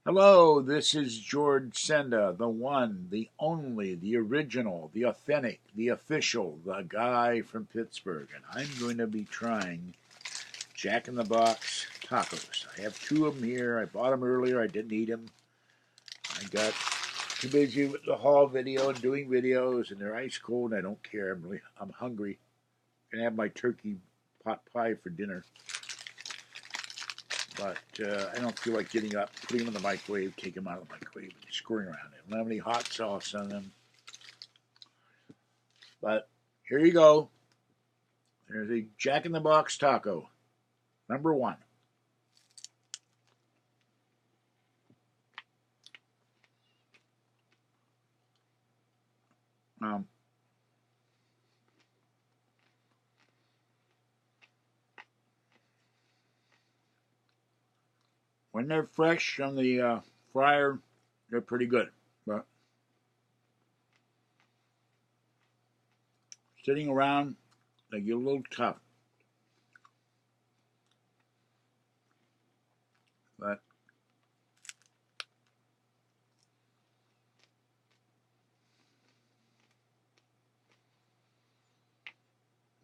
Hello, this is George Senda, the one, the only, the original, the authentic, the official, the guy from Pittsburgh, and I'm going to be trying Jack in the Box tacos. I have two of them here. I bought them earlier. I didn't eat them. I got too busy with the haul video and doing videos, and they're ice cold. And I don't care. I'm hungry. I'm gonna have my turkey pot pie for dinner. But I don't feel like getting up, putting them in the microwave, taking them out of the microwave, and screwing around. I don't have any hot sauce on them. But here you go. There's a Jack in the Box taco, number one. Um, when they're fresh on the fryer, they're pretty good. But sitting around, they get a little tough. But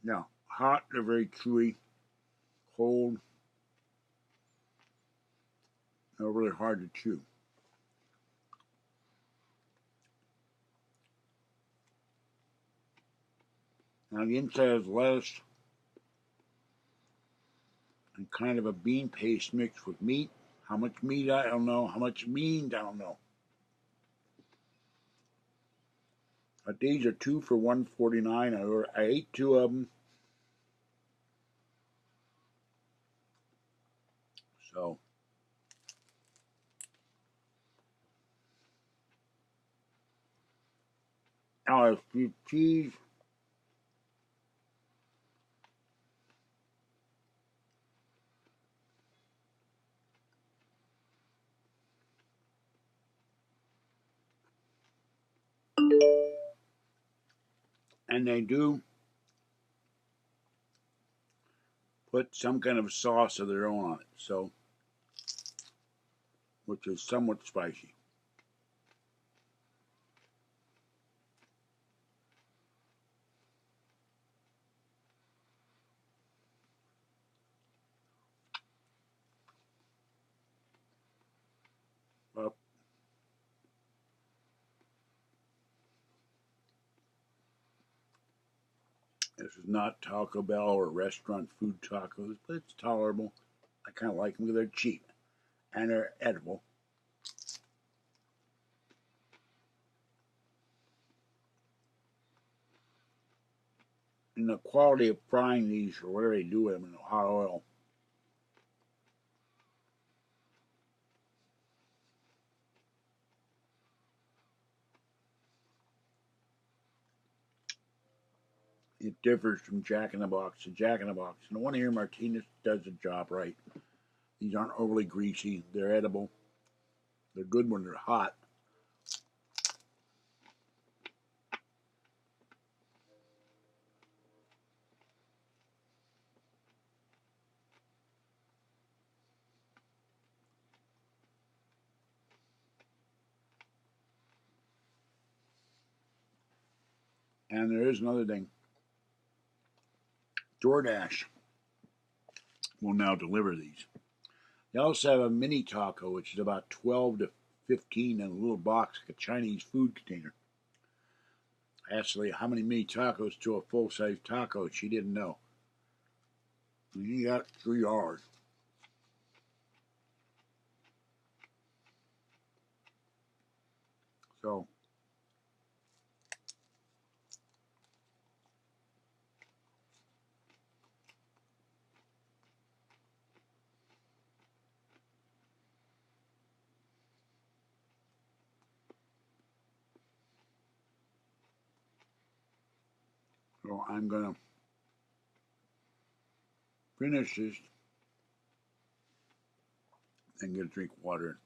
no, hot, they're very chewy. Cold, they're really hard to chew. Now the inside is lettuce and kind of a bean paste mixed with meat. How much meat, I don't know. How much beans, I don't know. But these are two for $1.49. I ate two of them. So now I have a few cheese. And they do put some kind of sauce of their own on it, so which is somewhat spicy. But this is not Taco Bell or restaurant food tacos, but it's tolerable. I kind of like them because they're cheap and they're edible. And the quality of frying these, or whatever they do with them in hot oil, it differs from Jack in the Box to Jack in the Box. And the one here, Martinez, does the job right. These aren't overly greasy. They're edible. They're good when they're hot. And there is another thing. DoorDash will now deliver these. They also have a mini taco, which is about 12 to 15 in a little box, like a Chinese food container. I asked Leah how many mini tacos to a full size taco. She didn't know. And he got $3. So I'm gonna finish this and get a drink of water.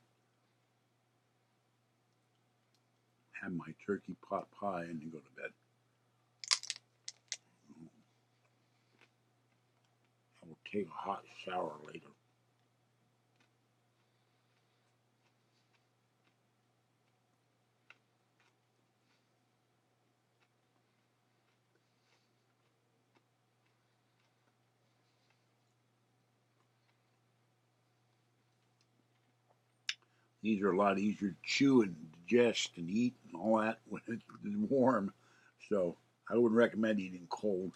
Have my turkey pot pie and then go to bed. I will take a hot shower later. These are a lot easier to chew and digest and eat and all that when it's warm. So I wouldn't recommend eating cold.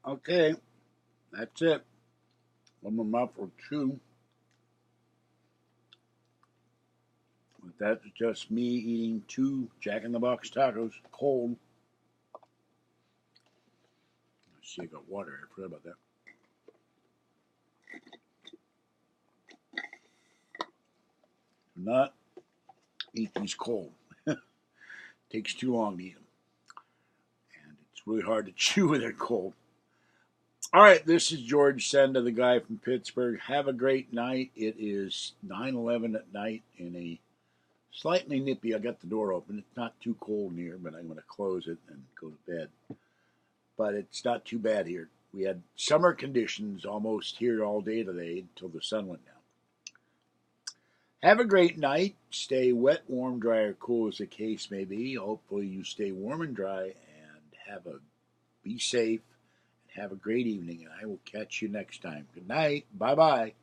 Okay, that's it. One more mouthful or two. But that's just me eating two Jack in the Box tacos cold. Let's see, I got water. I forgot about that. Do not eat these cold. Takes too long to eat them. And it's really hard to chew when they're cold. All right, this is George Senda, the guy from Pittsburgh. Have a great night. It is 9:11 at night in a slightly nippy. I got the door open. It's not too cold in here, but I'm going to close it and go to bed. But it's not too bad here. We had summer conditions almost here all day today until the sun went down. Have a great night. Stay wet, warm, dry, or cool as the case may be. Hopefully you stay warm and dry and be safe and have a great evening. And I will catch you next time. Good night. Bye-bye.